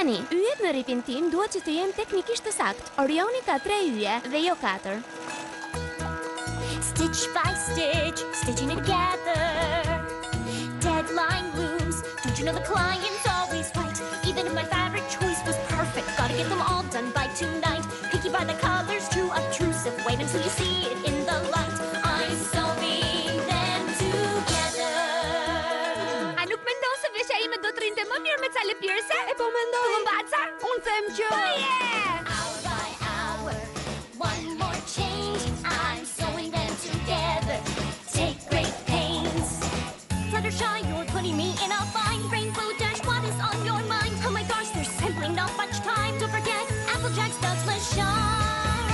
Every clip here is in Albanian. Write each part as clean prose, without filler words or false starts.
Tani, yjet në ripin tim duhet që të jem teknikisht të sakt. Orioni ka 3 yje dhe jo 4. Stitch by stitch, stitching together. Deadline looms. Don't you know the client's always right? Even if my fabric choice was perfect, gotta get them all done by tonight. Picky by the colors, too obtrusive. Wait until you see it in the light. I'm sewing them together. A nuk mendon se veshja ime do të rrinte më mirë me ca lëpirëse? E po mendoj. Tullumbaca? Unë them që... Hour by hour, one more change. I'm sewing them together. Take great pains. Fluttershy, you're putting me in a bind. Rainbow Dash, what is on your mind? Oh my gosh, there's simply not much time. Don't forget, Applejack's Douglas shine.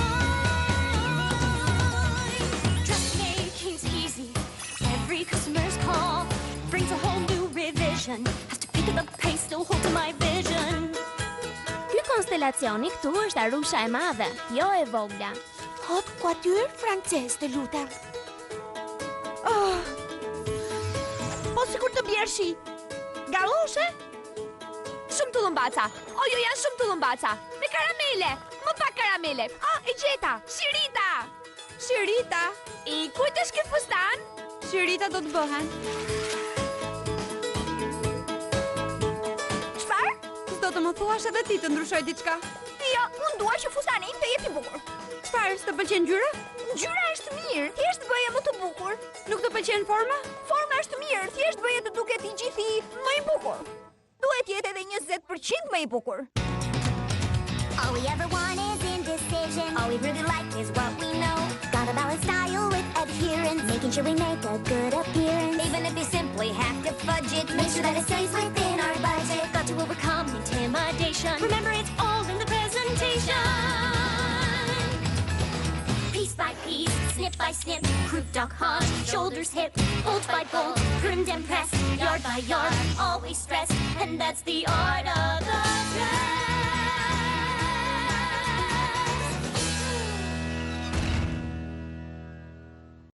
Dressmaking's easy. Every customer's call brings a whole new revision. Have to pick up the pace, still hold to my vision. Ky konstelacioni këtu është Arusha e madhe, jo e vogla. Haute couture francez, të lutem. Po sikur të bjerë shi. Galloshe? Shumë tullumbaca. Ojo, janë shumë tullumbaca. Me karamele. Më pak karamele. E gjeta. Shirita. Shirita? I kujt është ky fustan? Shirita do të bëhen. Çfarë? S'do të më thuash edhe ti të ndryshoj diçka. Jo, unë dua që fustani im të jetë i bukur. Çfarë, s'të pëlqen ngjyra? Ngjyra është mirë, thjesht bëje më të bukur. Nuk të pëlqen forma? Forma është mirë, thjesht bëje të duket I gjithi më I bukur. Duhet jetë edhe 20% më I bukur. All we ever want is indecision. All we really like is what we know. Gotta balance style with adherence, making sure we make a good appearance. Even if you simply have to fudge it, make sure that it stays within our budget. Got to overcome intimidation. Remember, it's all in the presentation. Piece by piece, snip by snip, croup, duck, haunch, shoulders, hip, bolt by bolt, trimmed and pressed, yard by yard, always stressed, and that's the art of the dress.